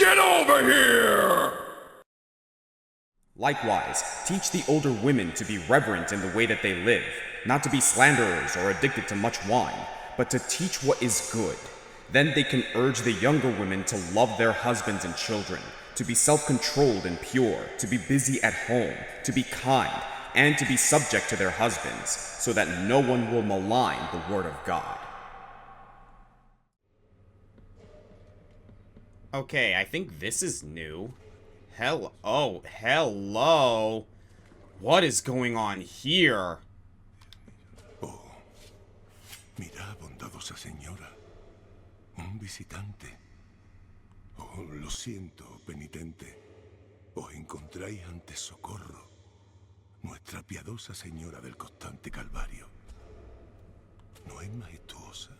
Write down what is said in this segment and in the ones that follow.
Get over here! Likewise, teach the older women to be reverent in the way that they live, not to be slanderers or addicted to much wine, but to teach what is good. Then they can urge the younger women to love their husbands and children, to be self-controlled and pure, to be busy at home, to be kind, and to be subject to their husbands, so that no one will malign the word of God. Okay, I think this is new. Oh, hello. What is going on here? Oh, mira, bondadosa señora. Un visitante. Oh, lo siento, penitente. Os encontráis ante Socorro, nuestra piadosa señora del constante Calvario. ¿No es majestuosa?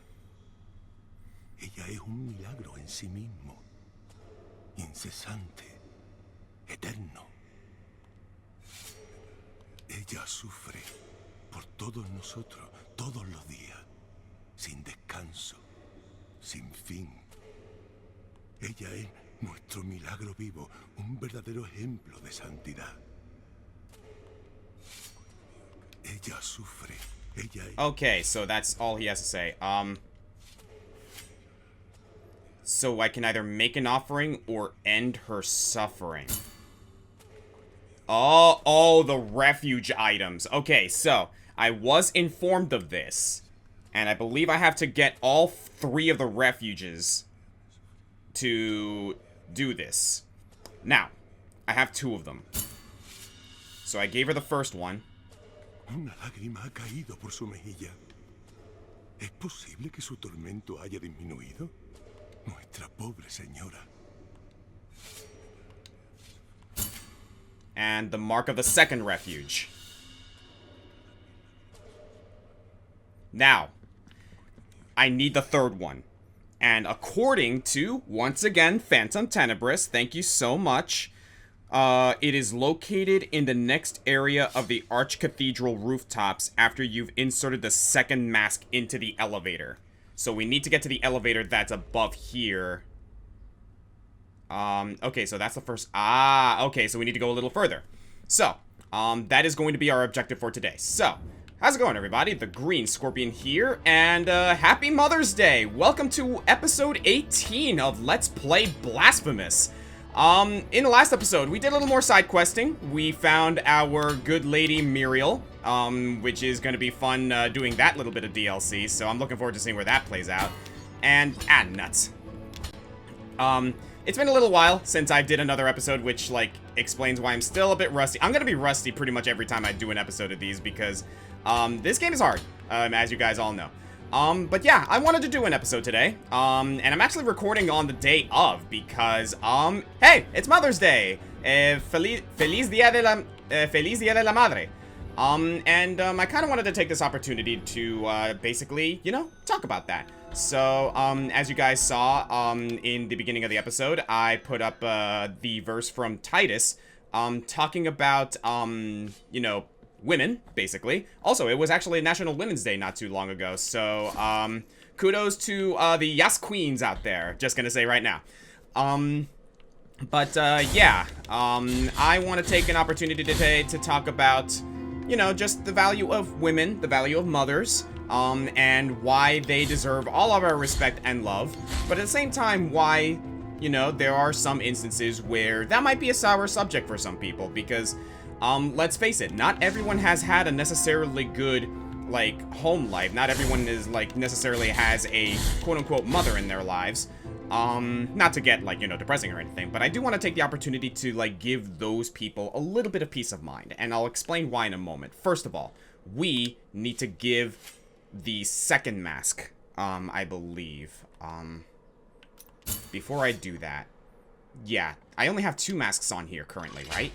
Ella es un milagro en sí mismo. Incesante. Eterno. Ella sufre por todos nosotros, todos los días, sin descanso, sin fin. Ella es nuestro milagro vivo, un verdadero ejemplo de santidad. Ella sufre, ella es... Okay, so that's all he has to say. So I can either make an offering or end her suffering. Oh, the refuge items. Okay, so I was informed of this, and I believe I have to get all 3 of the refuges to do this. Now, I have 2 of them. So I gave her the first one. Una lágrima ha caído por su mejilla. ¿Es posible que su tormento haya disminuido? Nuestra pobre señora. And the mark of the second refuge. Now, I need the third one. And according to, once again, Phantom Tenebris, thank you so much, it is located in the next area of the Archcathedral rooftops after you've inserted the second mask into the elevator. So we need to get to the elevator that's above here. Okay, so that's the first... okay, so we need to go a little further. So, that is going to be our objective for today. So, how's it going, everybody? The Green Scorpion here, and, happy Mother's Day! Welcome to episode 18 of Let's Play Blasphemous. In the last episode, we did a little more side questing. We found our good lady Muriel, which is going to be fun, doing that little bit of DLC, so I'm looking forward to seeing where that plays out. And, nuts. It's been a little while since I did another episode, which, like, explains why I'm still a bit rusty. I'm gonna be rusty pretty much every time I do an episode of these, because, this game is hard, as you guys all know. But yeah, I wanted to do an episode today, and I'm actually recording on the day of, because, hey, it's Mother's Day! Feliz Dia de la Madre. I kind of wanted to take this opportunity to, basically, you know, talk about that. So, as you guys saw, in the beginning of the episode, I put up, the verse from Titus, talking about, you know, women, basically. Also, it was actually National Women's Day not too long ago, so, kudos to, the Yas Queens out there, just gonna say right now. Yeah, I want to take an opportunity today to talk about, you know, just the value of women, the value of mothers, and why they deserve all of our respect and love, but at the same time, why, you know, there are some instances where that might be a sour subject for some people, because, let's face it, not everyone has had a necessarily good, like, home life. Not everyone is, like, necessarily has a quote-unquote mother in their lives. Not to get, like, you know, depressing or anything, but I do want to take the opportunity to, like, give those people a little bit of peace of mind, and I'll explain why in a moment. First of all, we need to give the second mask, I believe. Before I do that, yeah, I only have 2 masks on here currently, right?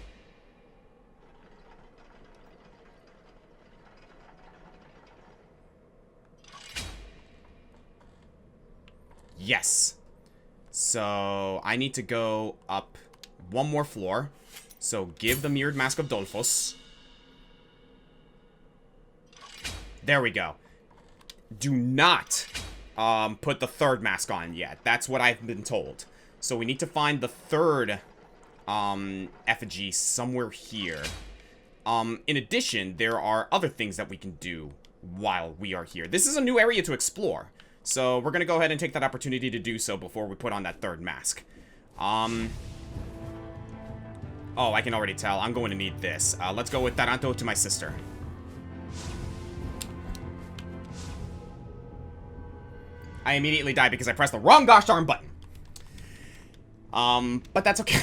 Yes. So, I need to go up 1 more floor. So, give the Mirrored Mask of Dolphos. There we go. Do not put the third mask on yet. That's what I've been told. So we need to find the third effigy somewhere here. In addition, there are other things that we can do while we are here. This is a new area to explore. So we're going to go ahead and take that opportunity to do so before we put on that third mask. Oh, I can already tell. I'm going to need this. Let's go with Taranto to my sister. I immediately died because I pressed the wrong gosh darn button. But that's okay.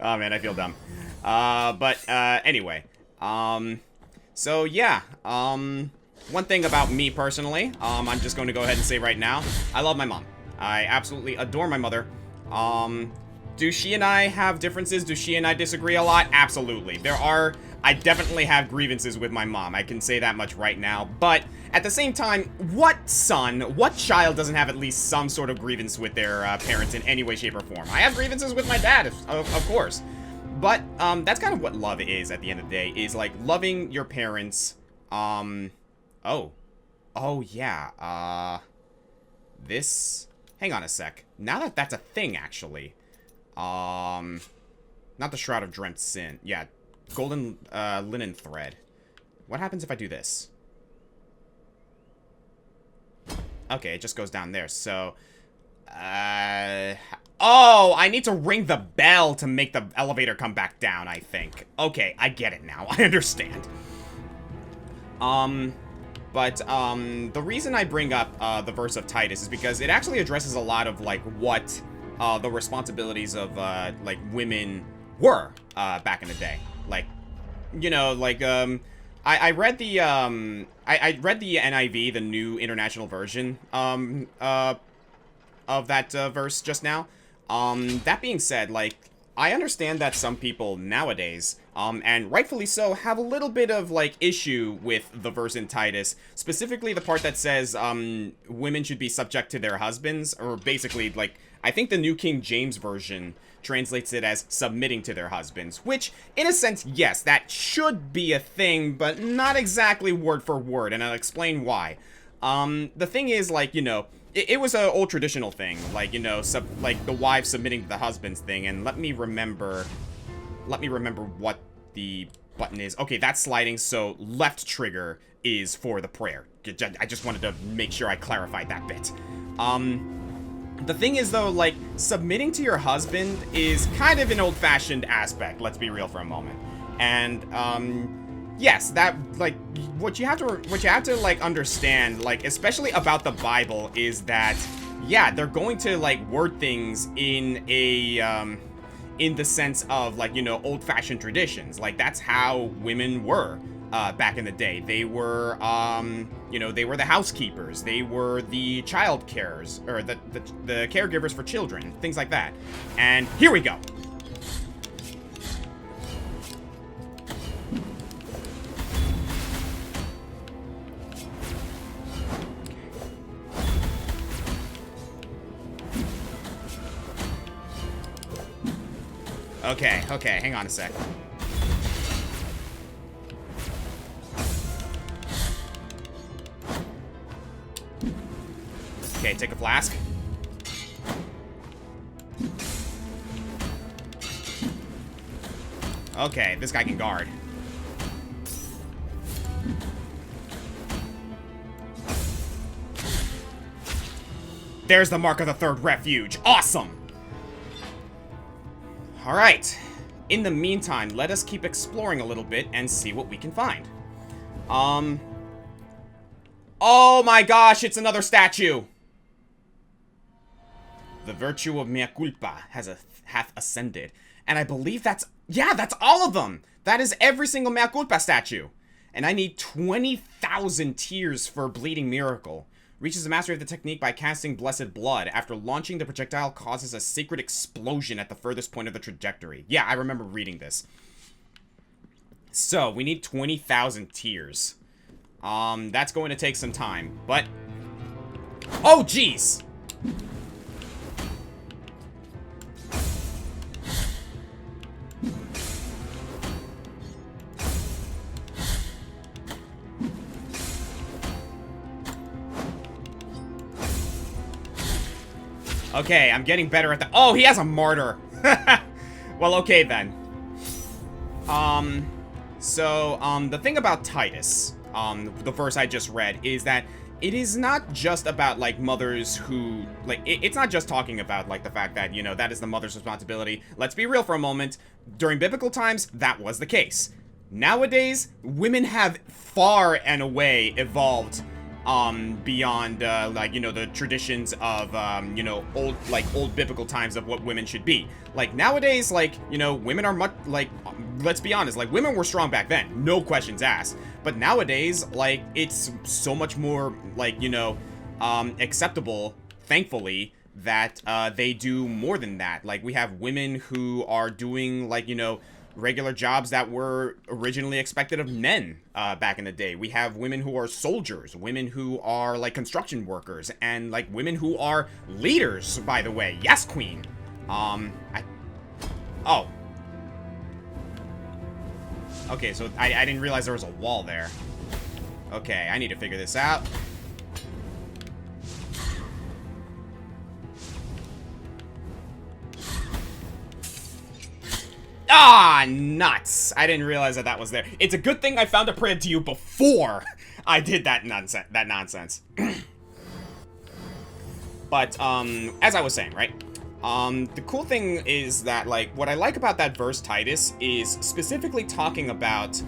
Oh man, I feel dumb. Anyway. So yeah. One thing about me personally, I'm just going to go ahead and say right now, I love my mom. I absolutely adore my mother. Do she and I have differences? Do she and I disagree a lot? Absolutely. I definitely have grievances with my mom. I can say that much right now. But at the same time, what child doesn't have at least some sort of grievance with their parents in any way, shape, or form? I have grievances with my dad, of course. But that's kind of what love is at the end of the day, is like loving your parents. Oh yeah. Hang on a sec. Now that that's a thing, actually. Not the Shroud of Dreamt Sin. Yeah, golden linen thread. What happens if I do this? Okay, it just goes down there. So, oh, I need to ring the bell to make the elevator come back down, I think. Okay, I get it now. I understand. The reason I bring up the verse of Titus is because it actually addresses a lot of, like, what the responsibilities of, like, women were back in the day. Like, you know, like, I read the, I read the NIV, the New International Version, of that verse just now. That being said, like, I understand that some people nowadays, and rightfully so, have a little bit of, like, issue with the verse in Titus, specifically the part that says, women should be subject to their husbands, or basically, like, I think the New King James Version translates it as submitting to their husbands, which, in a sense, yes, that should be a thing, but not exactly word for word, and I'll explain why. The thing is, like, you know, it was an old traditional thing, like, you know, like the wives submitting to the husbands thing, and let me remember what the button is. Okay, that's sliding, so left trigger is for the prayer. I just wanted to make sure I clarified that bit. The thing is, though, like, submitting to your husband is kind of an old-fashioned aspect, let's be real for a moment. And, yes, that, like, what you have to, like, understand, like, especially about the Bible, is that, yeah, they're going to, like, word things in a, in the sense of, like, you know, old-fashioned traditions. Like, that's how women were, back in the day. They were, you know, they were the housekeepers. They were the child carers, or the caregivers for children, things like that. And here we go. Okay, hang on a sec. Okay, take a flask. Okay, this guy can guard. There's the mark of the third refuge. Awesome! Alright. In the meantime, let us keep exploring a little bit and see what we can find. Oh my gosh, it's another statue! The virtue of mea culpa hath ascended. And I believe that's all of them! That is every single mea culpa statue. And I need 20,000 tears for Bleeding Miracle. Reaches the mastery of the technique by casting Blessed Blood. After launching, the projectile causes a sacred explosion at the furthest point of the trajectory. Yeah, I remember reading this. So, we need 20,000 tears. That's going to take some time, but... Oh, jeez! Okay, I'm getting better at the... Oh, he has a martyr. Well, okay then. The thing about Titus, the verse I just read, is that it is not just about, like, mothers who, like, it's not just talking about, like, the fact that, you know, that is the mother's responsibility. Let's be real for a moment. During biblical times, that was the case. Nowadays, women have far and away evolved, beyond, like, you know, the traditions of, you know, old biblical times of what women should be. Like, nowadays, like, you know, women are much, like, let's be honest, like, women were strong back then, no questions asked. But nowadays, like, it's so much more, like, you know, acceptable, thankfully, that, they do more than that. Like, we have women who are doing, like, you know, regular jobs that were originally expected of men, back in the day. We have women who are soldiers, women who are, like, construction workers, and, like, women who are leaders, by the way. Yes, queen. Oh. Okay, so I didn't realize there was a wall there. Okay, I need to figure this out. Ah, nuts! I didn't realize that was there. It's a good thing I found a prayer to you before I did that nonsense. But, as I was saying, right? The cool thing is that, like, what I like about that verse, Titus, is specifically talking about,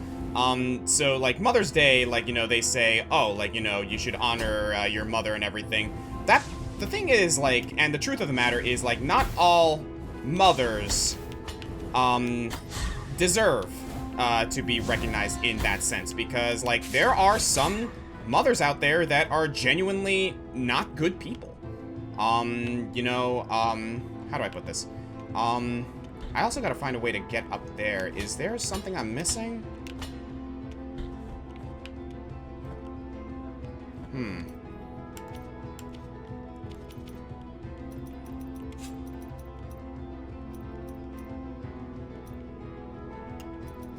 so, like, Mother's Day, like, you know, they say, oh, like, you know, you should honor, your mother and everything. The thing is, like, and the truth of the matter is, like, not all mothers, deserve, to be recognized in that sense, because, like, there are some mothers out there that are genuinely not good people. You know, how do I put this? I also gotta find a way to get up there. Is there something I'm missing?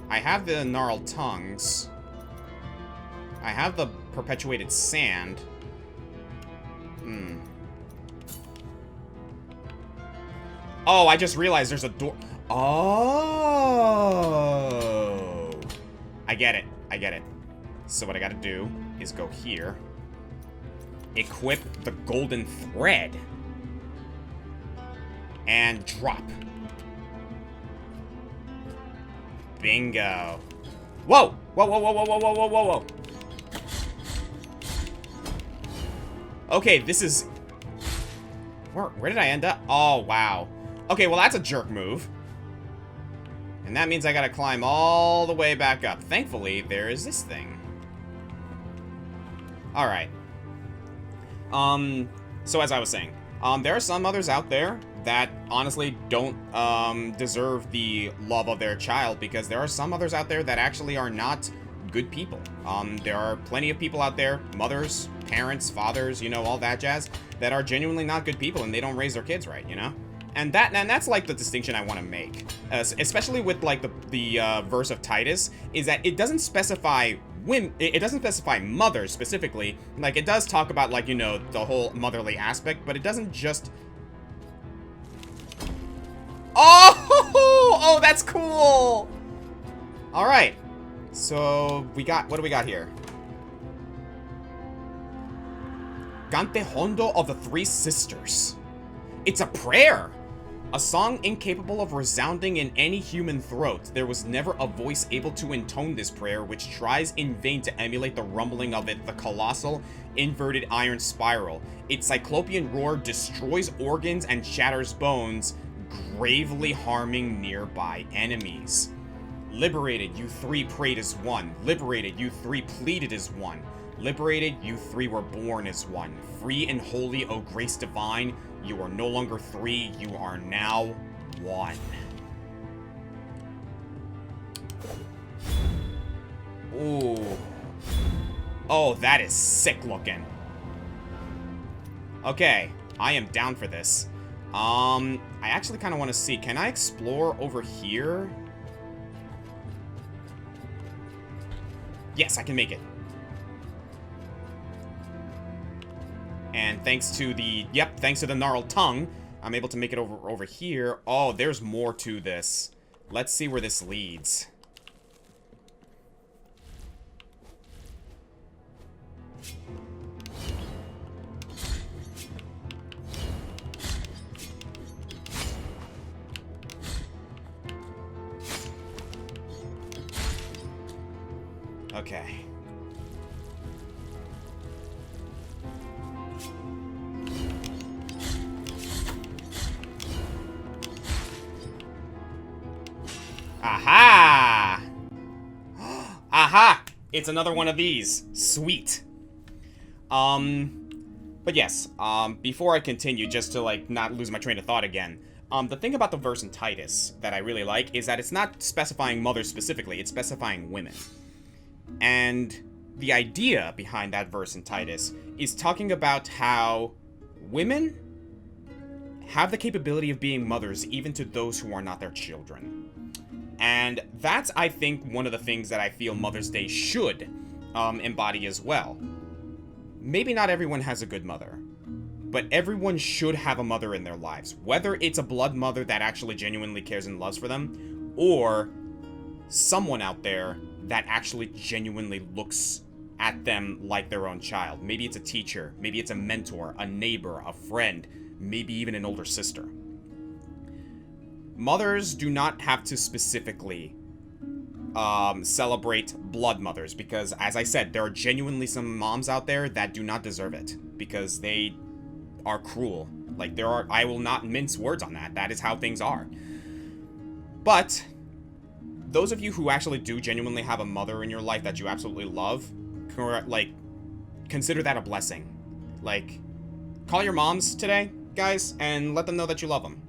I have the gnarled tongues. I have the perpetuated sand. Oh, I just realized there's a door. Oh. I get it. I get it. So what I gotta do is go here. Equip the golden thread. And drop. Bingo. Whoa! Whoa, whoa, whoa, whoa, whoa, whoa, whoa, whoa, whoa. Okay, this is... Where did I end up? Oh, wow. Okay, well, that's a jerk move. And that means I gotta climb all the way back up. Thankfully, there is this thing. Alright. So as I was saying, there are some mothers out there that honestly don't, deserve the love of their child, because there are some mothers out there that actually are not good people. There are plenty of people out there, mothers, parents, fathers, you know, all that jazz, that are genuinely not good people, and they don't raise their kids right, you know? And that's like the distinction I want to make, especially with like the verse of Titus, is that it doesn't specify women, it doesn't specify mothers specifically. Like, it does talk about, like, you know, the whole motherly aspect, but it doesn't just... Oh, that's cool. All right, so what do we got here? Gante Hondo of the Three Sisters. It's a prayer. A song incapable of resounding in any human throat. There was never a voice able to intone this prayer, which tries in vain to emulate the rumbling of it, the colossal, inverted iron spiral. Its cyclopean roar destroys organs and shatters bones, gravely harming nearby enemies. Liberated, you three prayed as one. Liberated, you three pleaded as one. Liberated, you three were born as one. Free and holy, O grace divine, you are no longer three, you are now one. Ooh. Oh, that is sick looking. Okay, I am down for this. I actually kind of want to see, can I explore over here? Yes, I can make it. And thanks to the gnarled tongue, I'm able to make it over here. Oh, there's more to this. Let's see where this leads. Okay. Aha! Aha! It's another one of these. Sweet. But yes, before I continue, just to, like, not lose my train of thought again, the thing about the verse in Titus that I really like is that it's not specifying mothers specifically, it's specifying women. And the idea behind that verse in Titus is talking about how women have the capability of being mothers even to those who are not their children. And that's, I think, one of the things that I feel Mother's Day should embody as well. Maybe not everyone has a good mother, but everyone should have a mother in their lives. Whether it's a blood mother that actually genuinely cares and loves for them, or someone out there that actually genuinely looks at them like their own child. Maybe it's a teacher, maybe it's a mentor, a neighbor, a friend, maybe even an older sister. Mothers do not have to specifically celebrate blood mothers, because, as I said, there are genuinely some moms out there that do not deserve it, because they are cruel. Like, I will not mince words on that. That is how things are. But those of you who actually do genuinely have a mother in your life that you absolutely love, like, consider that a blessing. Like, call your moms today, guys, and let them know that you love them.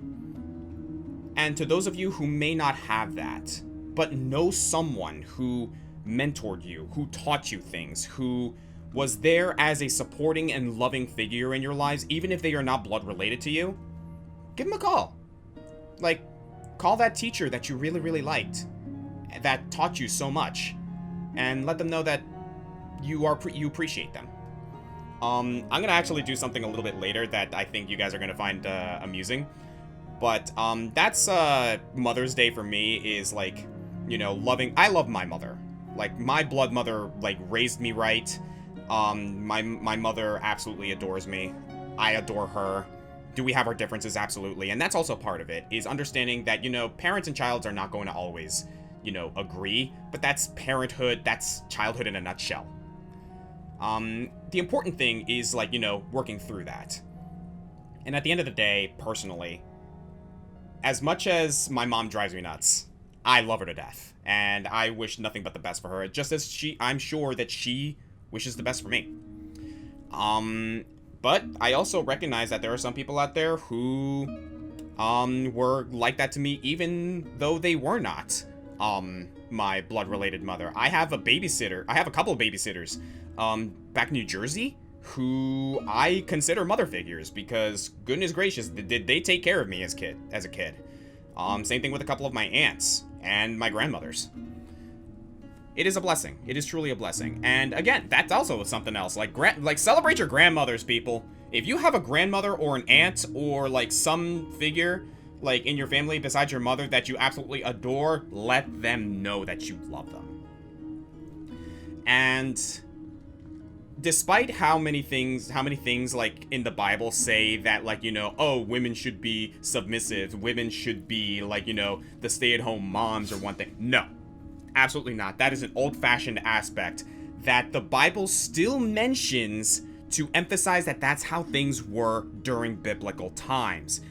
And to those of you who may not have that, but know someone who mentored you, who taught you things, who was there as a supporting and loving figure in your lives, even if they are not blood related to you, give them a call. Like, call that teacher that you really, really liked, that taught you so much, and let them know that you appreciate them. I'm gonna actually do something a little bit later that I think you guys are gonna find amusing. But that's Mother's Day for me, is, like, you know, I love my mother. Like, my blood mother, like, raised me right. My mother absolutely adores me. I adore her. Do we have our differences? Absolutely. And that's also part of it, is understanding that, you know, parents and childs are not going to always, you know, agree. But that's parenthood. That's childhood in a nutshell. The important thing is, like, you know, working through that. And at the end of the day, personally, as much as my mom drives me nuts, I love her to death, and I wish nothing but the best for her, just as I'm sure that she wishes the best for me. But I also recognize that there are some people out there who, were like that to me, even though they were not, my blood-related mother. I have a couple of babysitters, back in New Jersey, who I consider mother figures, because goodness gracious, did they take care of me as a kid. Same thing with a couple of my aunts and my grandmothers. It is a blessing. It is truly a blessing. And again, that's also something else. Like celebrate your grandmothers, people. If you have a grandmother or an aunt or, like, some figure, like, in your family besides your mother that you absolutely adore, let them know that you love them. And despite how many things, like, in the Bible say that, like, you know, oh, women should be submissive, women should be, like, you know, the stay-at-home moms or one thing. No, absolutely not. That is an old-fashioned aspect that the Bible still mentions to emphasize that that's how things were during biblical times.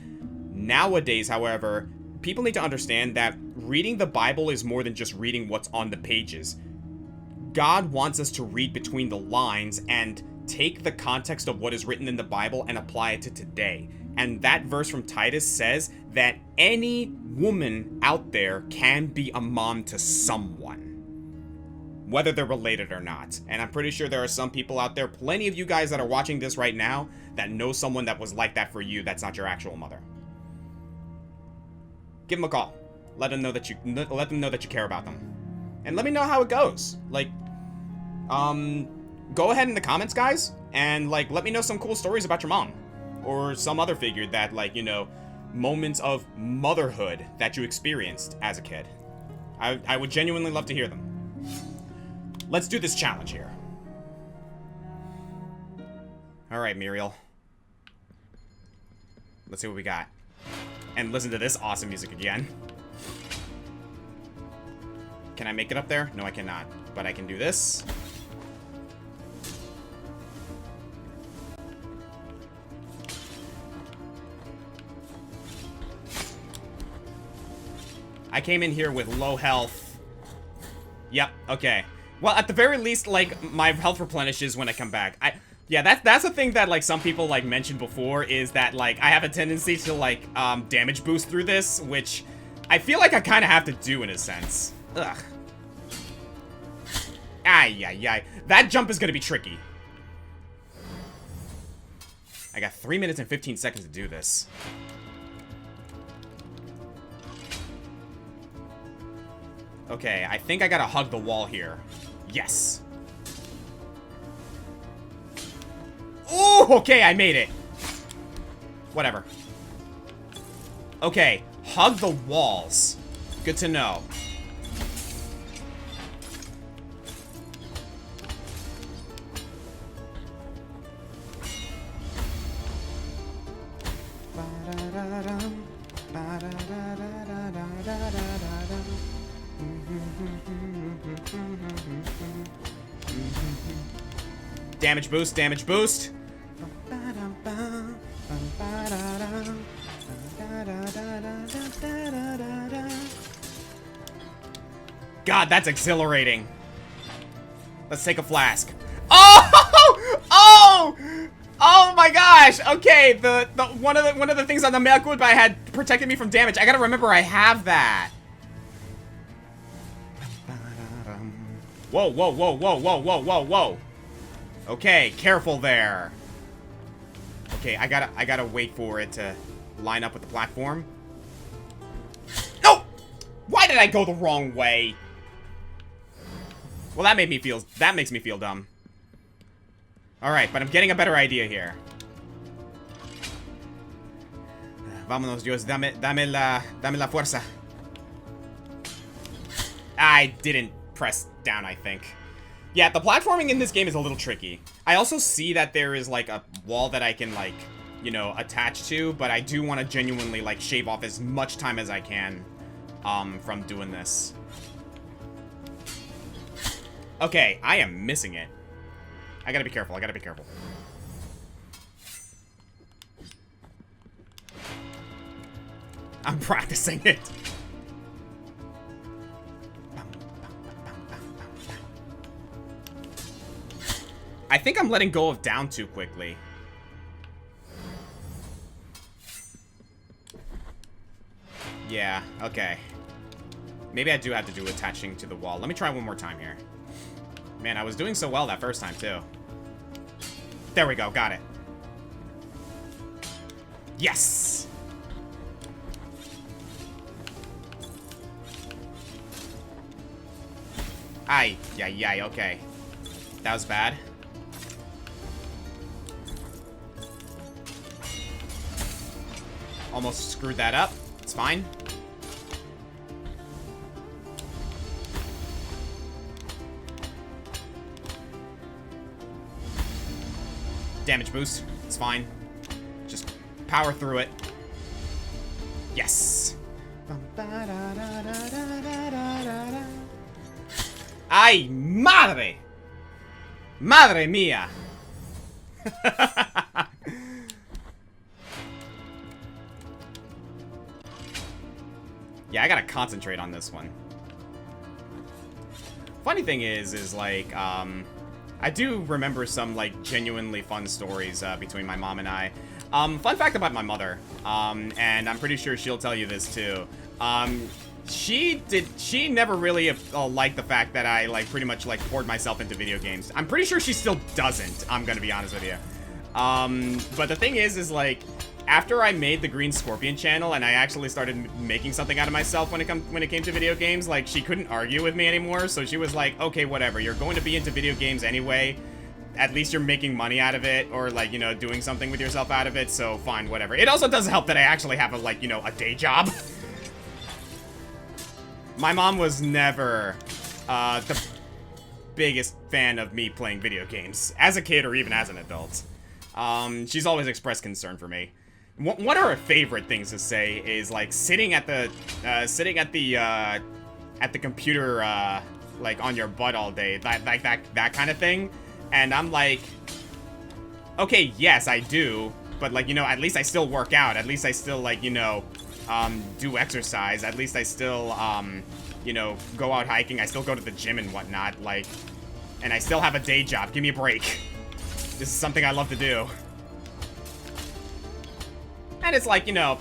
Nowadays, however, people need to understand that reading the Bible is more than just reading what's on the pages. God wants us to read between the lines and take the context of what is written in the Bible and apply it to today. And that verse from Titus says that any woman out there can be a mom to someone, whether they're related or not. And I'm pretty sure there are some people out there, plenty of you guys that are watching this right now, that know someone that was like that for you that's not your actual mother. Give them a call. Let them know that you care about them. And let me know how it goes. Like, go ahead in the comments, guys, and, like, let me know some cool stories about your mom. Or some other figure that, like, you know, moments of motherhood that you experienced as a kid. I would genuinely love to hear them. Let's do this challenge here. Alright, Muriel. Let's see what we got. And listen to this awesome music again. Can I make it up there? No, I cannot. But I can do this. I came in here with low health. Yep, okay. Well, at the very least, like, my health replenishes when I come back. Yeah, that's the thing that, like, some people, like, mentioned before, is that, like, I have a tendency to, like, damage boost through this, which I feel like I kind of have to do in a sense. Ugh. Ay, ay, ay. That jump is gonna be tricky. I got 3 minutes and 15 seconds to do this. Okay, I think I gotta hug the wall here. Yes. Ooh, okay, I made it. Whatever. Okay, hug the walls. Good to know. Damage boost, damage boost. God, that's exhilarating. Let's take a flask. Oh! Oh! Oh my gosh! Okay, the one of the things on the Mechassault Man had protected me from damage. I gotta remember I have that. Whoa, whoa, whoa, whoa, whoa, whoa, whoa, whoa. Okay, careful there. Okay, I gotta wait for it to line up with the platform. No! Why did I go the wrong way? Well, that makes me feel dumb. Alright, but I'm getting a better idea here. Vámonos, Dios, dame la fuerza. I didn't press down, I think. Yeah, the platforming in this game is a little tricky. I also see that there is, like, a wall that I can, like, you know, attach to, but I do want to genuinely, like, shave off as much time as I can, from doing this. Okay, I am missing it. I gotta be careful, I gotta be careful. I'm practicing it. I think I'm letting go of down too quickly. Yeah, okay. Maybe I do have to do attaching to the wall. Let me try one more time here. Man, I was doing so well that first time, too. There we go, got it. Yes! Ay, yay, okay. That was bad. Almost screwed that up. It's fine. Damage boost. It's fine. Just power through it. Yes. Ay, madre. Madre mía. Yeah, I gotta concentrate on this one. Funny thing is like, I do remember some, like, genuinely fun stories, between my mom and I. Fun fact about my mother, and I'm pretty sure she'll tell you this, too. She never really liked the fact that I, like, pretty much, like, poured myself into video games. I'm pretty sure she still doesn't, I'm gonna be honest with you. But the thing is, like, after I made the Green Scorpion channel and I actually started making something out of myself when it came to video games, like, she couldn't argue with me anymore, so she was like, okay, whatever, you're going to be into video games anyway, at least you're making money out of it, or, like, you know, doing something with yourself out of it, so fine, whatever. It also does help that I actually have a, like, you know, a day job. My mom was never, the biggest fan of me playing video games, as a kid or even as an adult. She's always expressed concern for me. One of her favorite things to say is, like, sitting at the computer, like, on your butt all day, that kind of thing. And I'm like, okay, yes, I do, but, like, you know, at least I still work out. At least I still, like, you know, do exercise. At least I still, you know, go out hiking. I still go to the gym and whatnot, like, and I still have a day job. Give me a break. This is something I love to do. And it's like, you know,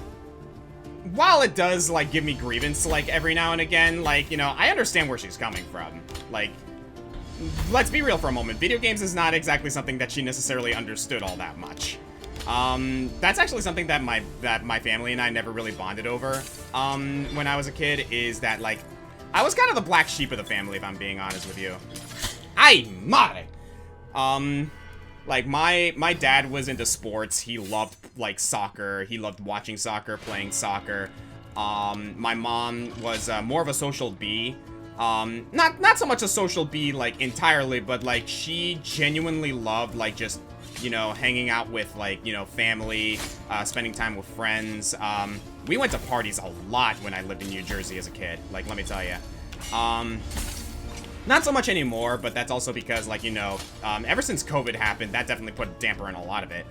while it does, like, give me grievance, like, every now and again, like, you know, I understand where she's coming from. Like, let's be real for a moment. Video games is not exactly something that she necessarily understood all that much. That's actually something that my family and I never really bonded over, when I was a kid, is that, like, I was kind of the black sheep of the family, if I'm being honest with you. Ay madre! Like, my dad was into sports. He loved, like, soccer. He loved watching soccer, playing soccer. My mom was more of a social bee. Not so much a social bee, like, entirely, but, like, she genuinely loved, like, just, you know, hanging out with, like, you know, family, spending time with friends. We went to parties a lot when I lived in New Jersey as a kid, like, let me tell you. Not so much anymore, but that's also because, like, you know, ever since COVID happened, that definitely put a damper in a lot of it.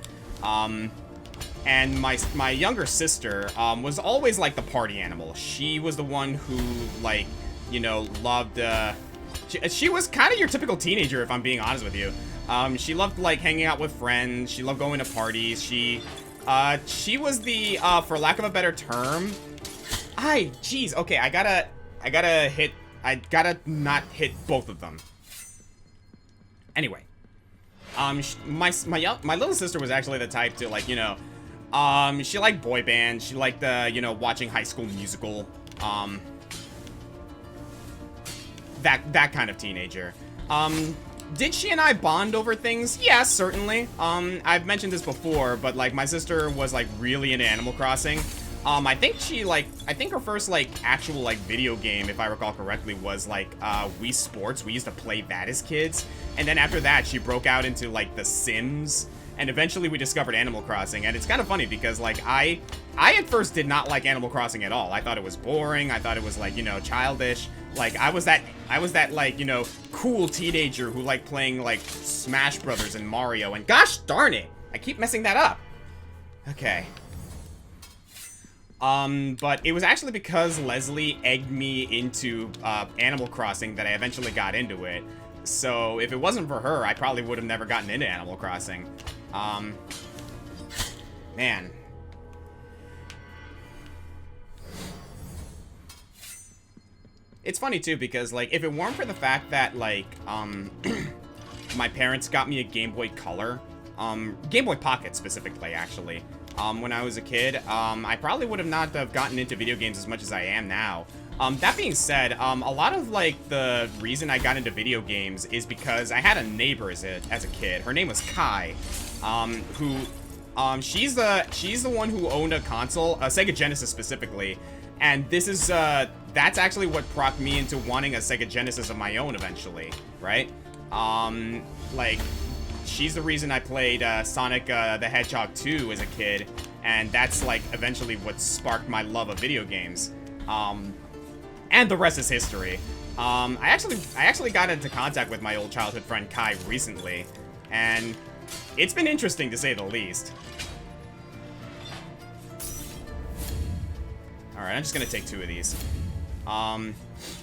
And my younger sister, was always, like, the party animal. She was the one who, like, you know, loved, she was kind of your typical teenager, if I'm being honest with you. She loved, like, hanging out with friends. She loved going to parties. She was the, for lack of a better term, jeez, okay, I gotta not hit both of them. Anyway, my little sister was actually the type to, like, you know, she liked boy bands. She liked, you know, watching High School Musical. That kind of teenager. Did she and I bond over things? Yes, certainly. I've mentioned this before, but, like, my sister was, like, really into Animal Crossing. I think her first, like, actual, like, video game, if I recall correctly, was, like, Wii Sports. We used to play that as kids. And then after that, she broke out into, like, The Sims. And eventually we discovered Animal Crossing. And it's kind of funny because, like, I at first did not like Animal Crossing at all. I thought it was boring. I thought it was, like, you know, childish. Like, I was that, like, you know, cool teenager who liked playing, like, Smash Brothers and Mario. And gosh darn it, I keep messing that up. Okay. But it was actually because Leslie egged me into, Animal Crossing that I eventually got into it. So, if it wasn't for her, I probably would have never gotten into Animal Crossing. Man. It's funny, too, because, like, if it weren't for the fact that, like, my parents got me a Game Boy Color, Game Boy Pocket specifically, actually, when I was a kid, I probably would have not have gotten into video games as much as I am now. That being said, a lot of, like, the reason I got into video games is because I had a neighbor as a kid. Her name was Kai, who, she's the one who owned a console, a Sega Genesis specifically, and this is, that's actually what prompted me into wanting a Sega Genesis of my own eventually, right? Like, she's the reason I played, Sonic, the Hedgehog 2 as a kid, and that's, like, eventually what sparked my love of video games. And the rest is history. I actually got into contact with my old childhood friend Kai recently, and it's been interesting to say the least. Alright, I'm just gonna take 2 of these. I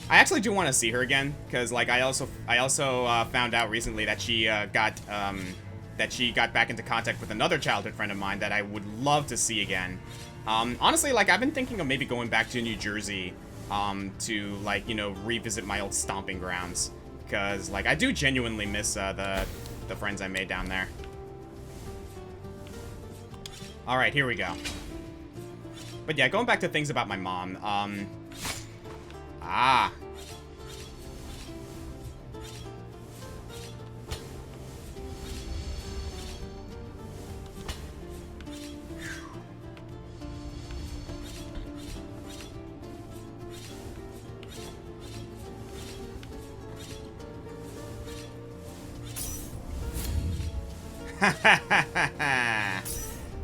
actually do want to see her again, because, like, I also found out recently that she got back into contact with another childhood friend of mine that I would love to see again. Honestly, like, I've been thinking of maybe going back to New Jersey, to, like, you know, revisit my old stomping grounds, because, like, I do genuinely miss, the friends I made down there. Alright, here we go. But yeah, going back to things about my mom,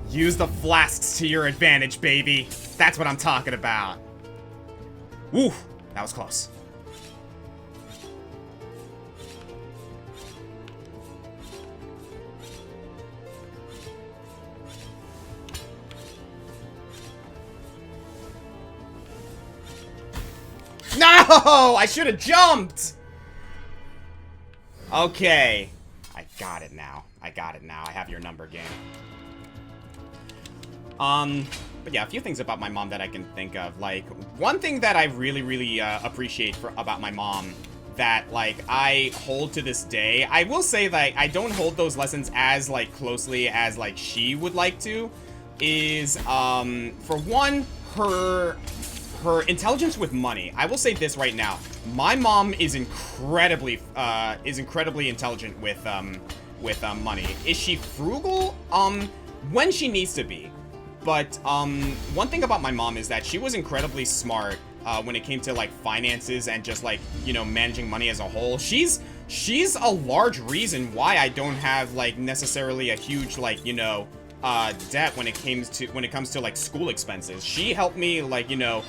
Use the flasks to your advantage, baby. That's what I'm talking about. Woo, that was close. No! I should have jumped! Okay. I got it now. I got it now. I have your number, game. But yeah, a few things about my mom that I can think of. Like, one thing that I really appreciate about my mom that, like, I hold to this day, I will say that I don't hold those lessons as, like, closely as, like, she would like to, is, for one, her intelligence with money. I will say this right now. My mom is incredibly intelligent with money. Is she frugal? When she needs to be. But, one thing about my mom is that she was incredibly smart, when it came to, like, finances and just, like, you know, managing money as a whole. She's a large reason why I don't have, like, necessarily a huge, like, you know, debt when it comes to, like, school expenses. She helped me, like, you know,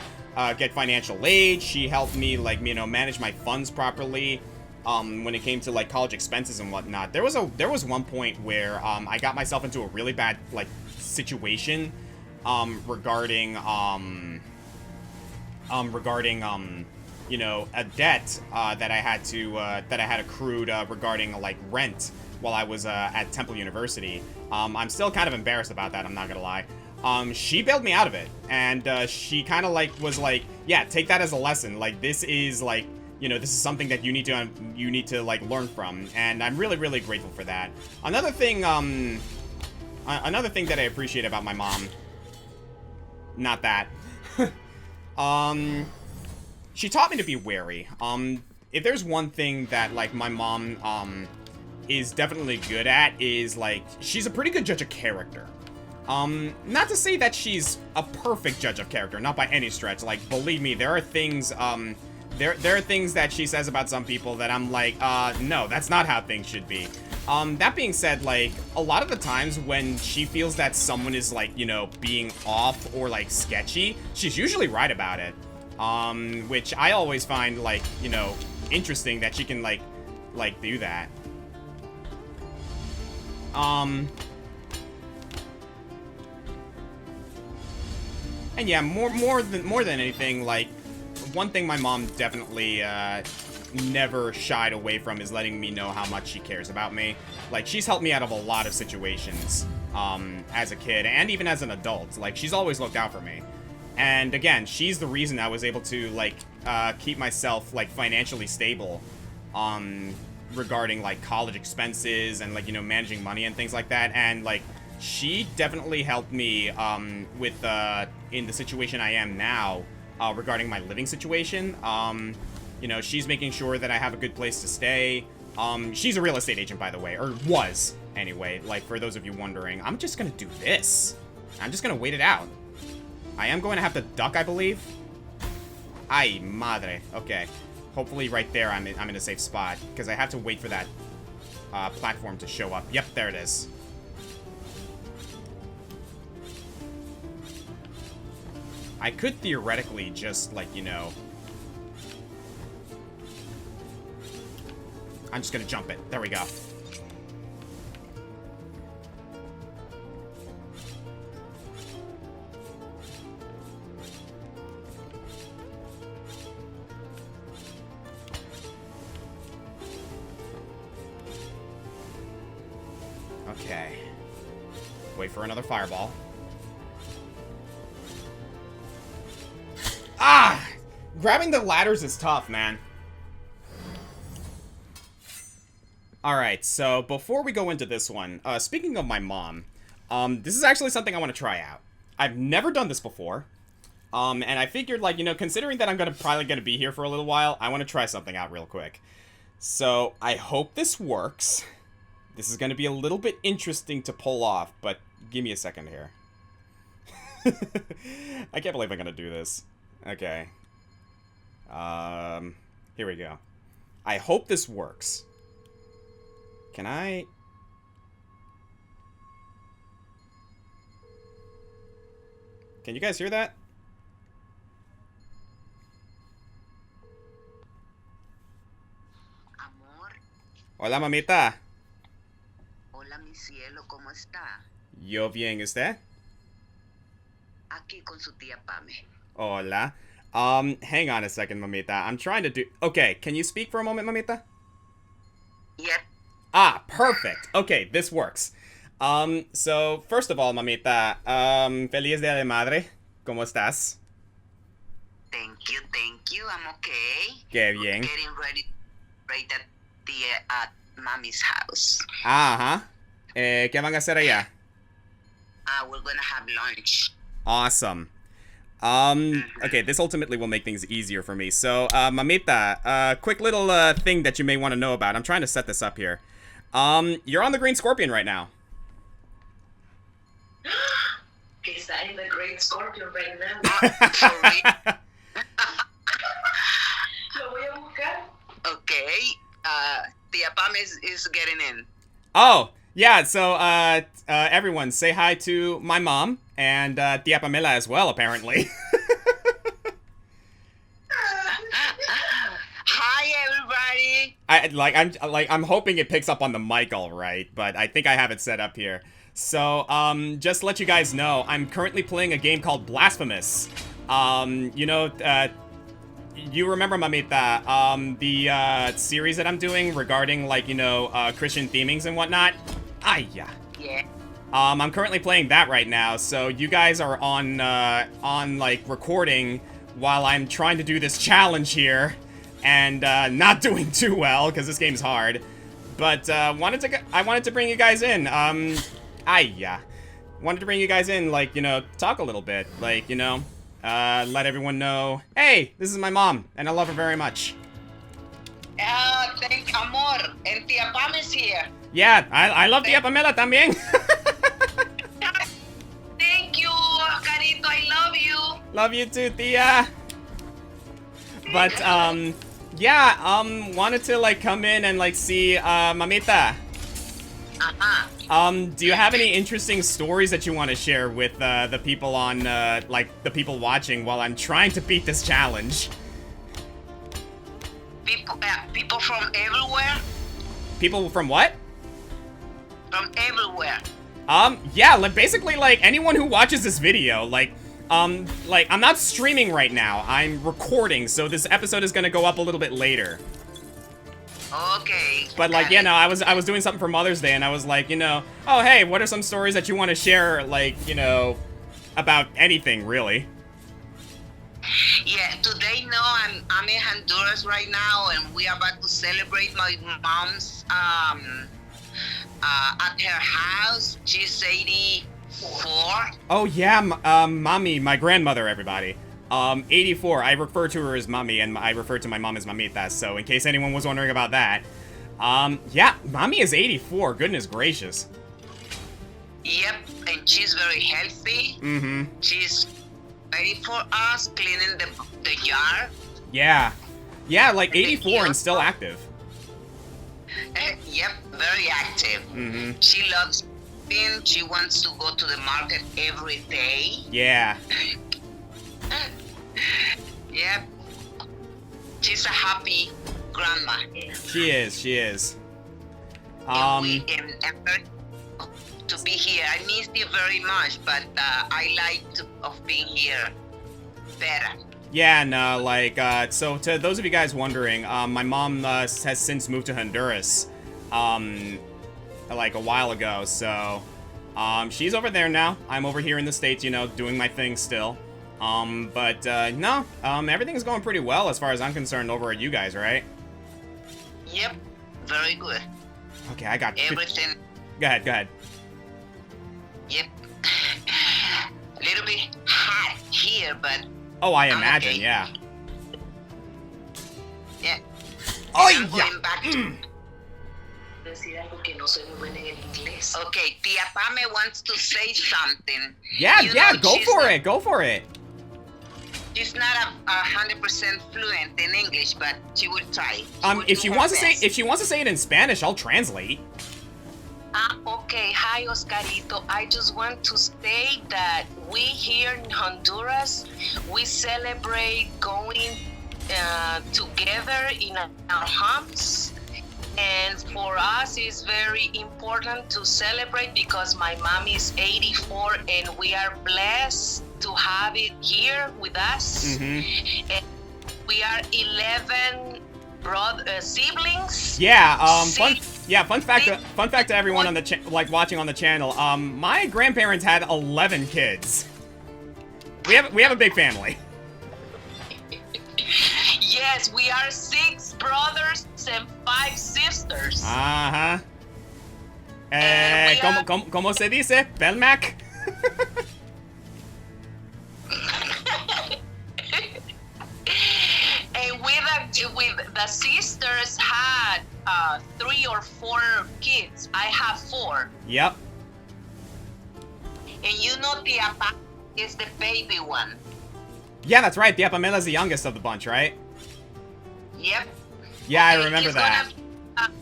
get financial aid. She helped me, like, you know, manage my funds properly. When it came to, like, college expenses and whatnot. There was one point where, I got myself into a really bad, like, situation, regarding, you know, a debt, that I had accrued, regarding, like, rent while I was, at Temple University. I'm still kind of embarrassed about that, I'm not gonna lie. She bailed me out of it, and, she kind of, like, was like, yeah, take that as a lesson. Like, this is, like, you know, this is something that you need to, like, learn from, and I'm really grateful for that. Another thing that I appreciate about my mom, not that, she taught me to be wary. If there's one thing that, like, my mom, is definitely good at, is, like, she's a pretty good judge of character. Not to say that she's a perfect judge of character, not by any stretch. Like, believe me, there are things, there are things that she says about some people that I'm like, no, that's not how things should be. That being said, like, a lot of the times when she feels that someone is, like, you know, being off or, like, sketchy, she's usually right about it. Which I always find, like, you know, interesting that she can, like do that. And yeah, more than anything, like, one thing my mom definitely, never shied away from is letting me know how much she cares about me. Like, she's helped me out of a lot of situations, as a kid, and even as an adult. Like, she's always looked out for me. And again, she's the reason I was able to, like, keep myself, like, financially stable, regarding, like, college expenses and, like, you know, managing money and things like that. And, like, she definitely helped me, with, in the situation I am now, regarding my living situation. You know, she's making sure that I have a good place to stay. She's a real estate agent, by the way, or was, anyway, like, for those of you wondering. I'm just gonna do this. I'm just gonna wait it out. I am going to have to duck, I believe. Ay, madre. Okay. Hopefully right there I'm in a safe spot, because I have to wait for that, platform to show up. Yep, there it is. I could theoretically just, like, you know... I'm just gonna jump it. There we go. Okay. Wait for another fireball. Ah! Grabbing the ladders is tough, man. Alright, so before we go into this one, speaking of my mom, this is actually something I want to try out. I've never done this before, and I figured, like, you know, considering that I'm probably gonna be here for a little while, I want to try something out real quick. So, I hope this works. This is gonna be a little bit interesting to pull off, but give me a second here. I can't believe I'm gonna do this. Okay. Here we go. I hope this works. Can I... Can you guys hear that? Amor, Hola, mamita. hola mi cielo, ¿cómo está? Yo bien, ¿usted? Aquí con su tía Pame. Hola. Hang on a second, mamita. I'm trying to do... Okay, can you speak for a moment, mamita? Yep. Ah, perfect. Okay, this works. So, first of all, mamita, Feliz Día de Madre. ¿Cómo estás? Thank you, I'm okay. Qué bien. Getting ready right at Mommy's house. Ajá. ¿Qué van a hacer allá? We're gonna have lunch. Awesome. Okay, this ultimately will make things easier for me. So, mamita, quick little thing that you may want to know about. I'm trying to set this up here. You're on the Green Scorpion right now. Is that in the Great Scorpion right now? For real? Lo voy a buscar. Okay. Tia Pame is getting in. Oh, yeah, so, everyone, say hi to my mom, and, Tia Pamela as well, apparently. Hi, everybody. I'm hoping it picks up on the mic all right, but I think I have it set up here. So, just to let you guys know, I'm currently playing a game called Blasphemous. You know, you remember, Mamita, the, series that I'm doing regarding, like, you know, Christian themings and whatnot? Yeah. I'm currently playing that right now, so you guys are on, like, recording while I'm trying to do this challenge here, and, not doing too well, because this game's hard. But, I wanted to bring you guys in, wanted to bring you guys in, like, you know, talk a little bit, like, you know, let everyone know, hey, this is my mom, and I love her very much. Thank amor. And Tia Pam is here. Yeah, I love Tia Pamela también. Thank you, Carito. I love you. Love you too, Tia. But, yeah, wanted to, like, come in and, like, see, Mamita. Do you have any interesting stories that you want to share with, the people on, like, the people watching while I'm trying to beat this challenge? People from everywhere? People from what? From everywhere. Yeah, like, basically, like, anyone who watches this video, like, I'm not streaming right now, I'm recording, so this episode is gonna go up a little bit later. Okay. But, like, you know, I was doing something for Mother's Day, and I was like, you know, oh, hey, what are some stories that you want to share, like, you know, about anything, really? Yeah, today, no, I'm in Honduras right now, and we are about to celebrate my mom's, at her house. She's 84. Oh, yeah, Mommy, my grandmother, everybody. 84, I refer to her as Mommy, and I refer to my mom as Mamita, so in case anyone was wondering about that. Yeah, Mommy is 84, goodness gracious. Yep, and she's very healthy. Mm-hmm. She's ready for us, cleaning the yard. Yeah. Yeah, like 84 and still active. Yep, very active. Mm-hmm. She loves shopping. She wants to go to the market every day. Yeah. Yep. She's a happy grandma. She is. I'm very to be here. I miss you very much, but I like of being here better. Yeah, no, like, so to those of you guys wondering, my mom has since moved to Honduras, like a while ago, so, she's over there now. I'm over here in the States, you know, doing my thing still. But, no, everything's going pretty well as far as I'm concerned over at you guys, right? Yep, very good. Okay, I got everything. Go ahead. Yep. A little bit hot here, but oh, I imagine, okay. Yeah. Yeah. Oh, I'm yeah. going back to... Decir algo que no soy muy buena en el inglés. Okay, Tia Pame wants to say something. Yeah, You yeah, know, go for it. She's not 100% fluent in English, but she will try. If she wants to say it in Spanish, I'll translate. Okay, hi Oscarito. I just want to say that we here in Honduras, we celebrate going together in our homes. And for us, it's very important to celebrate because my mom is 84 and we are blessed to have it here with us. Mm-hmm. And we are 11 siblings. Yeah, fun fact to everyone on the watching on the channel. My grandparents had 11 kids. We have a big family. Yes, we are 6 brothers and 5 sisters. Ajá. ¿Cómo se dice? Belmac. And with the sisters had 3 or 4 kids. I have 4. Yep. And you know Tia Pa is the baby one. Yeah, that's right. Tia Pamela's the youngest of the bunch, right? Yep. Yeah, Okay, I remember it's that. gonna be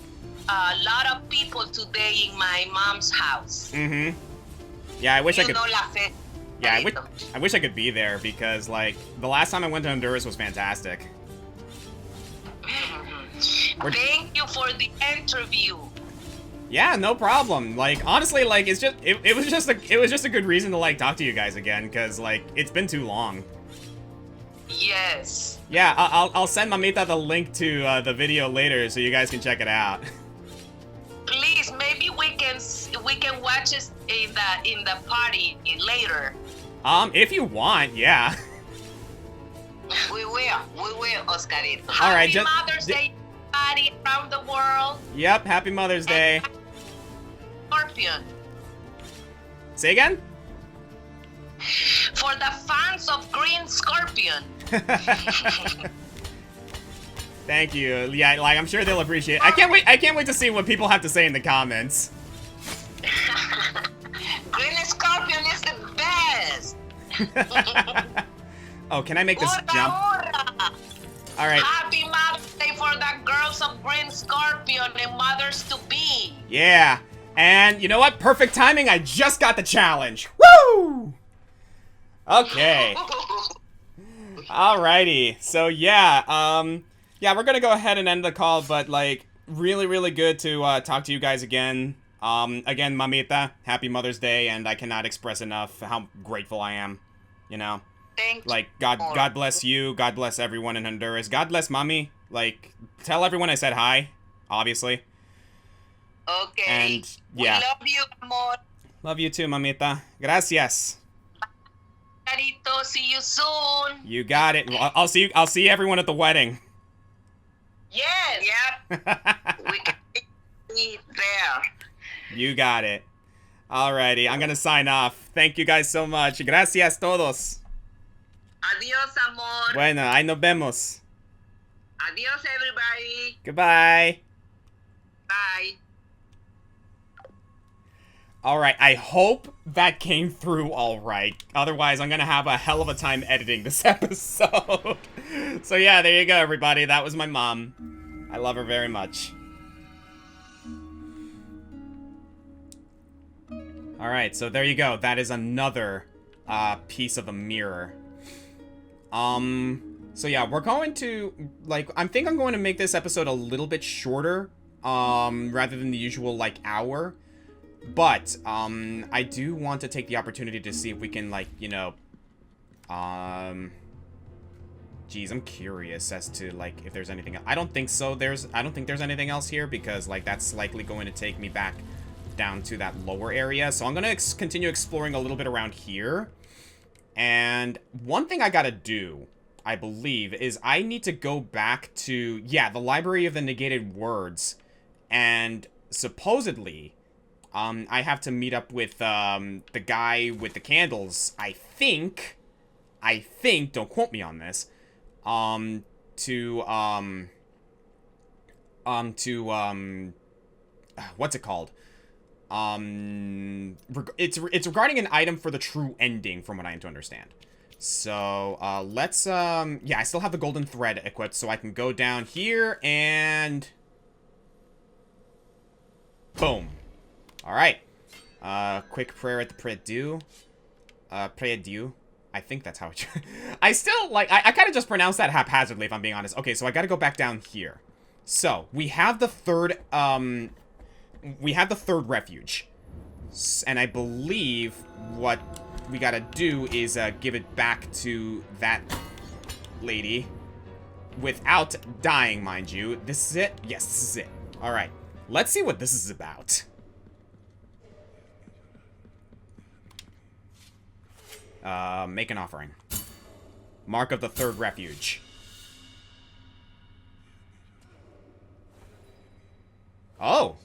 a lot of people today in my mom's house. Mm-hmm. Yeah, I wish I could. Yeah, I wish I could be there because, like, the last time I went to Honduras was fantastic. Thank you for the interview. Yeah, no problem. Like, honestly, like, it was just a good reason to, like, talk to you guys again, because, like, it's been too long. Yes. Yeah, I'll send Mamita the link to the video later so you guys can check it out. Please, maybe we can watch it in the party later. If you want, yeah. We will, Oscarito. All right, Happy Mother's Day, everybody around the world. Yep, happy Mother's Day. Scorpion. Say again? For the fans of Green Scorpion. Thank you. Yeah, like, I'm sure they'll appreciate it. I can't wait to see what people have to say in the comments. Green Scorpion is the best. Oh, can I make this jump? Hurrah. All right. Happy Mother's Day for the girls of Green Scorpion and mothers to be. Yeah. And you know what? Perfect timing. I just got the challenge. Woo! Okay. Alrighty. So yeah, yeah, we're gonna go ahead and end the call, but like, really good to talk to you guys again. Again, Mamita, happy Mother's Day, and I cannot express enough how grateful I am. You know, Thank like, God bless you, God bless everyone in Honduras, God bless Mommy. Like, tell everyone I said hi, obviously. Okay. And yeah, We love you, amor. love you too, Mamita. Gracias. Carito, see you soon. You got it. Well, I'll see everyone at the wedding. Yes. Yep. We can be there. You got it. Alrighty, I'm gonna sign off. Thank you guys so much. Gracias todos. Adios, amor. Bueno, ahí nos vemos. Adios, everybody. Goodbye. Bye. Alright, I hope that came through alright. Otherwise, I'm gonna have a hell of a time editing this episode. So yeah, there you go, everybody. That was my mom. I love her very much. Alright, so there you go. That is another piece of a mirror. So yeah, we're going to, like, I think I'm going to make this episode a little bit shorter, rather than the usual, like, hour. But, I do want to take the opportunity to see if we can, like, you know, geez, I'm curious as to, like, if there's anything else. I don't think so. I don't think there's anything else here because, like, that's likely going to take me back down to that lower area. So I'm going to continue exploring a little bit around here. And one thing I gotta do, I believe, is I need to go back to, yeah, the Library of the Negated Words. And supposedly, I have to meet up with, the guy with the candles, I think, don't quote me on this, what's it called? It's regarding an item for the true ending, from what I am to understand. So, let's, yeah, I still have the golden thread equipped, so I can go down here and boom. Alright. Quick prayer at the prie-dieu. Prie-dieu. I think that's how it... I still, like, I kind of just pronounced that haphazardly, if I'm being honest. Okay, so I gotta go back down here. So, we have the third, refuge. And I believe what we gotta do is, give it back to that lady. Without dying, mind you. This is it? Yes, this is it. Alright. Let's see what this is about. Make an offering. Mark of the third refuge. Oh!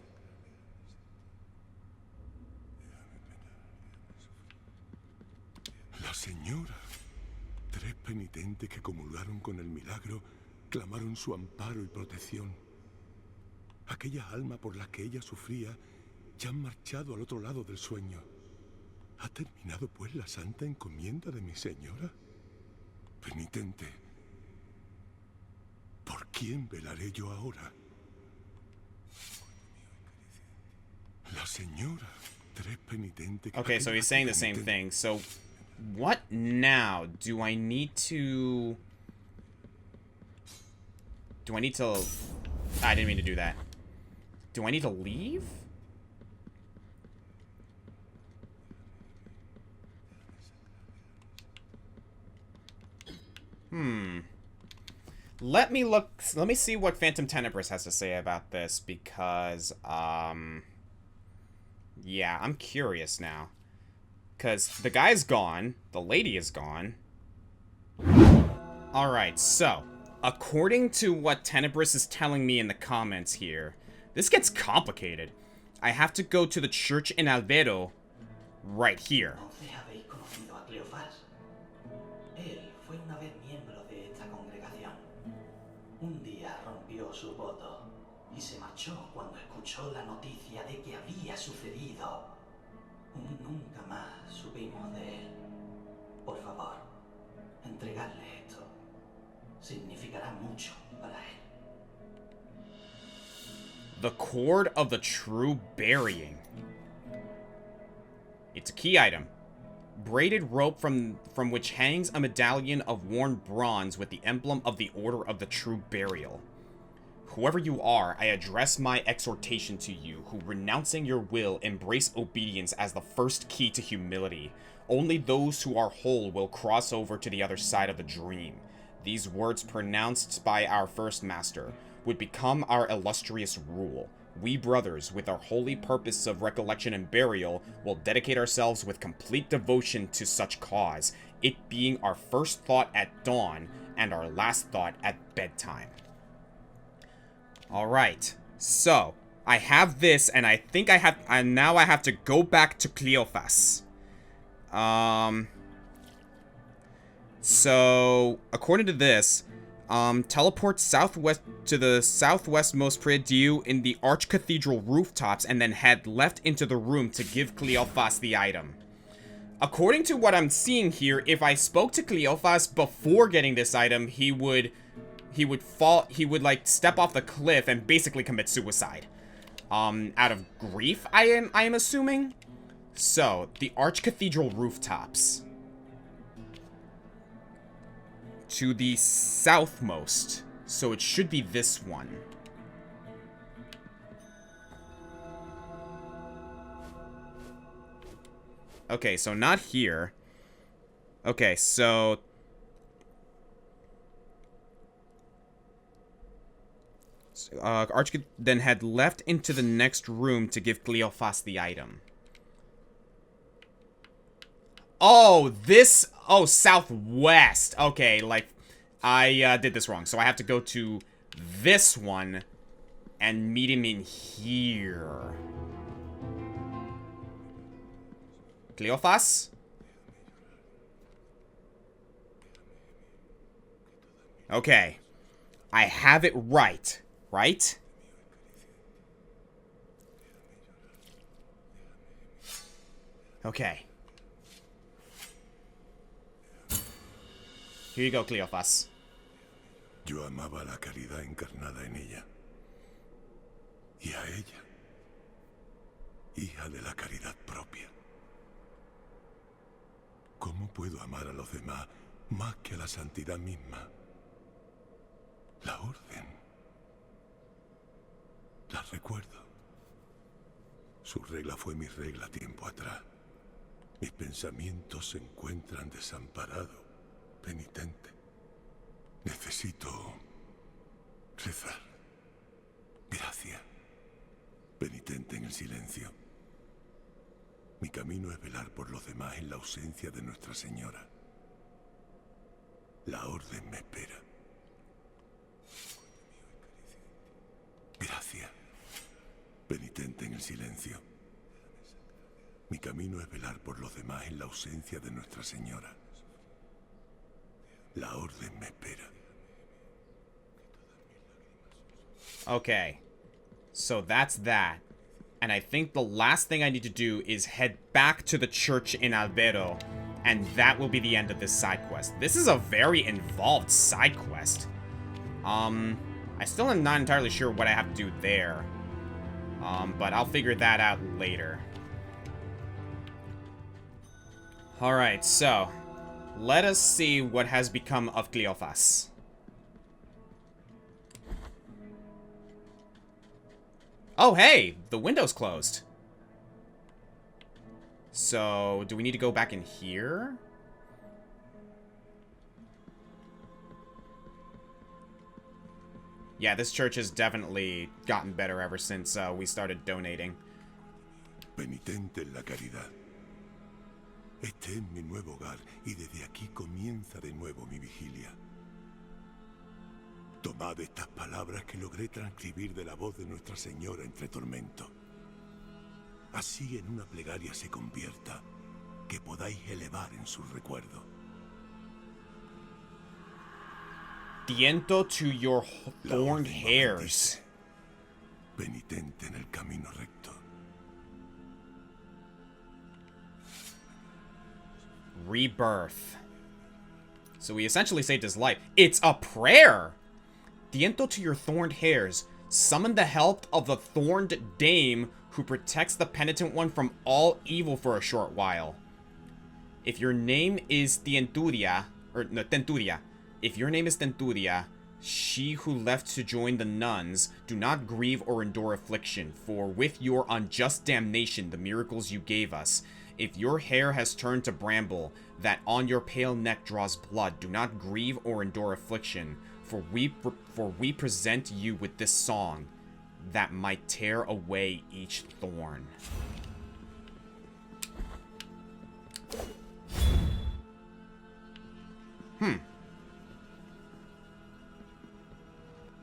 La señora. 3 penitentes que comulgaron con el milagro clamaron su amparo y protección. Aquellas almas por las que ella sufría ya han marchado al otro lado del sueño. ¿Ha terminado, pues, la santa encomienda de mi señora? Penitente, ¿por quién velaré yo ahora? La señora, 3 penitentes... Okay, so he's saying the same thing. So, what now? Do I need to... I didn't mean to do that. Do I need to leave? Let me see what Phantom Tenebris has to say about this, because, yeah, I'm curious now. Because the guy's gone, the lady is gone. Alright, so, according to what Tenebris is telling me in the comments here, this gets complicated. I have to go to the church in Albedo right here. Un día rompió su voto y se marchó cuando escuchó la noticia de que había sucedido. Nunca más supimos de él. Por favor, entregarle esto. Significará mucho para él. The cord of the true burying. It's a key item. Braided rope from which hangs a medallion of worn bronze with the emblem of the Order of the True Burial. Whoever you are, I address my exhortation to you, who, renouncing your will, embrace obedience as the first key to humility. Only those who are whole will cross over to the other side of the dream. These words, pronounced by our first master, would become our illustrious rule. We brothers, with our holy purpose of recollection and burial, will dedicate ourselves with complete devotion to such cause, it being our first thought at dawn and our last thought at bedtime. Alright, so, I have this, and I think now I have to go back to Cleophas. So, according to this, teleport southwest to the southwestmost prie-dieu in the Archcathedral rooftops and then head left into the room to give Cleophas the item. According to what I'm seeing here, if I spoke to Cleophas before getting this item, he would like step off the cliff and basically commit suicide. Out of grief, I am assuming. So, the Archcathedral rooftops. To the southmost. So it should be this one. Okay, so not here. Okay, so... Arch then head left into the next room to give Cleophas the item. Oh, this... Oh, southwest. Okay, like, I did this wrong. So I have to go to this one and meet him in here. Cleophas? Okay. I have it right. Right? Okay. Here you go, Cleophas. Yo amaba la caridad encarnada en ella. Y a ella hija de la caridad propia. ¿Cómo puedo amar a los demás más que a la santidad misma? La orden. La recuerdo. Su regla fue mi regla tiempo atrás. Mis pensamientos se encuentran desamparados, penitente. Necesito rezar. Gracias. Penitente en el silencio. Mi camino es velar por los demás en la ausencia de Nuestra Señora. La orden me espera. Gracias. Penitente en el silencio. Mi camino es velar por los demás en la ausencia de Nuestra Señora. La orden me espera. Okay. So that's that. And I think the last thing I need to do is head back to the church in Albero. And that will be the end of this side quest. This is a very involved side quest. I still am not entirely sure what I have to do there. But I'll figure that out later. Alright, so let us see what has become of Cleophas. Oh, hey! The window's closed. So, do we need to go back in here? Yeah, this church has definitely gotten better ever since we started donating. Penitente en la caridad. Este es mi nuevo hogar y desde aquí comienza de nuevo mi vigilia. Tomad estas palabras que logré transcribir de la voz de Nuestra Señora entre tormentos. Así en una plegaria se convierta, que podáis elevar en su recuerdo. Tiento to your thorned hairs. Penitente en el camino recto. Rebirth. So we essentially saved his life. It's a prayer! Tiento to your thorned hairs. Summon the help of the thorned dame who protects the penitent one from all evil for a short while. If your name is Tenturia, if your name is Tenturia, she who left to join the nuns, do not grieve or endure affliction, for with your unjust damnation the miracles you gave us. If your hair has turned to bramble, that on your pale neck draws blood, do not grieve or endure affliction, for we present you with this song, that might tear away each thorn.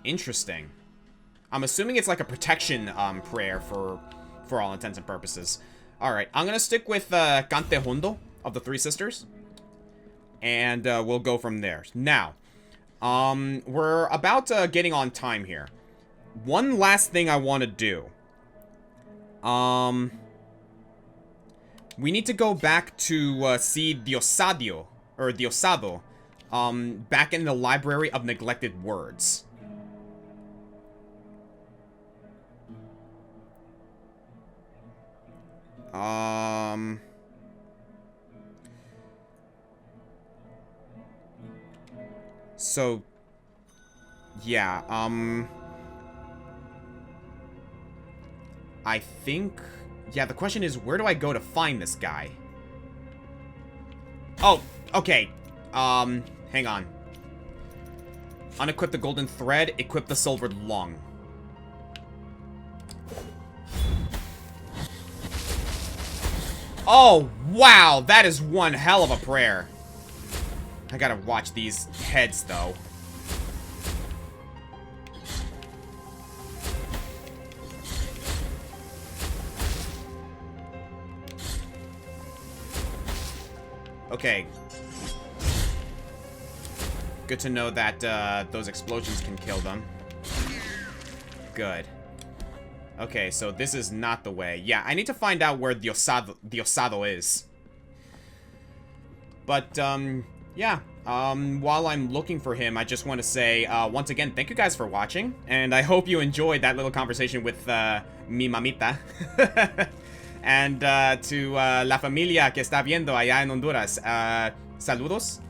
Interesting. I'm assuming it's like a protection prayer for all intents and purposes. Alright, I'm gonna stick with Cante Hondo of the Three Sisters. And we'll go from there. Now, we're about getting on time here. One last thing I want to do. We need to go back to see Diosado, back in the Library of Neglected Words. So, yeah, I think, yeah, the question is, where do I go to find this guy? Oh, okay, hang on. Unequip the golden thread, equip the silvered lung. Oh, wow, that is one hell of a prayer. I gotta watch these heads, though. Okay. Good to know that those explosions can kill them. Good. Okay, so this is not the way. Yeah, I need to find out where Diosado is. But, yeah. While I'm looking for him, I just want to say, once again, thank you guys for watching. And I hope you enjoyed that little conversation with, mi mamita. And to la familia que está viendo allá en Honduras, saludos.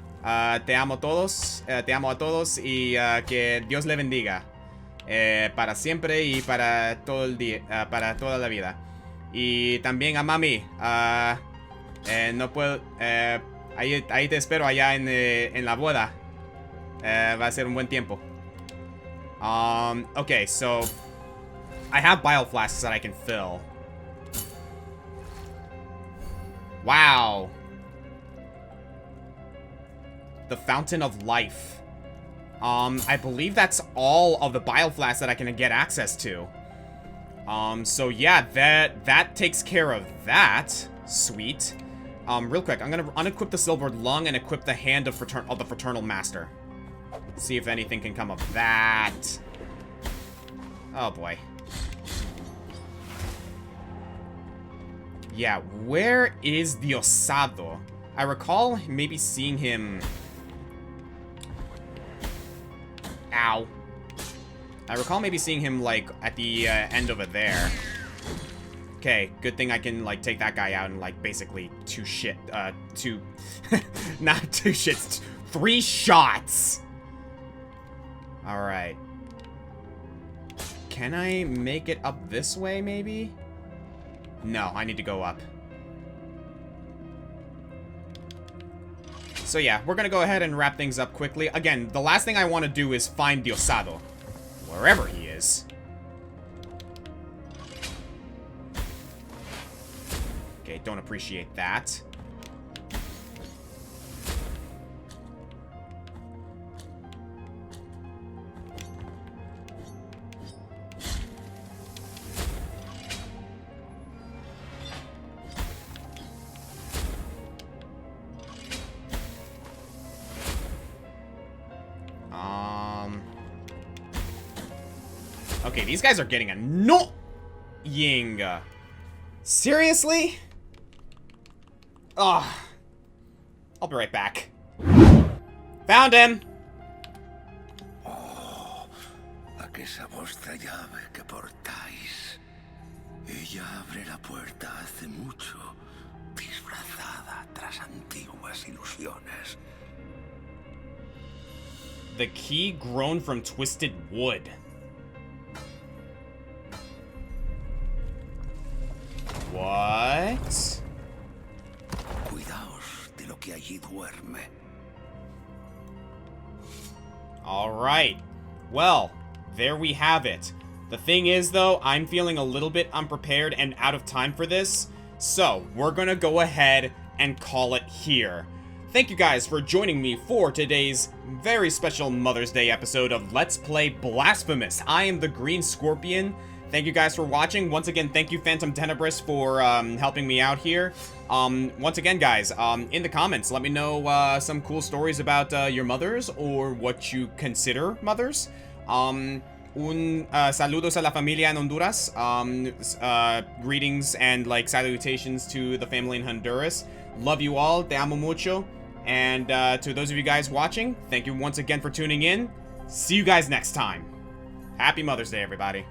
Te amo todos, te amo a todos y que Dios le bendiga para siempre y para todo el día, para toda la vida. Y también a mami, no puedo, ahí te espero allá en la boda. Va a ser un buen tiempo. Okay, so I have bile flasks that I can fill. Wow. The Fountain of Life. I believe that's all of the bile flasks that I can get access to. So yeah, that takes care of that. Sweet. Real quick, I'm gonna unequip the Silver Lung and equip the Hand of the Fraternal Master. See if anything can come of that. Oh boy. Yeah, where is the Osado? I recall maybe seeing him... Ow. I recall maybe seeing him, like, at the end over there. Okay, good thing I can, like, take that guy out and, like, basically not 2 shits, 3 shots! Alright. Can I make it up this way, maybe? No, I need to go up. So yeah, we're gonna go ahead and wrap things up quickly. Again, the last thing I want to do is find Diosado. Wherever he is. Okay, don't appreciate that. Okay, these guys are getting annoying. Seriously? Ugh. I'll be right back. Found him! Oh, aquella vuestra llave que portáis. Ella abre la puerta hace mucho, disfrazada tras antiguas ilusiones. The key grown from twisted wood. What? Cuidaos de lo que allí duerme. Alright. Well, there we have it. The thing is, though, I'm feeling a little bit unprepared and out of time for this. So, we're gonna go ahead and call it here. Thank you guys for joining me for today's very special Mother's Day episode of Let's Play Blasphemous. I am the Green Scorpion. Thank you guys for watching. Once again, thank you, Phantom Tenebris, for helping me out here. Once again, guys, in the comments, let me know some cool stories about your mothers or what you consider mothers. Saludos a la familia en Honduras. Greetings and, like, salutations to the family in Honduras. Love you all. Te amo mucho. And to those of you guys watching, thank you once again for tuning in. See you guys next time. Happy Mother's Day, everybody.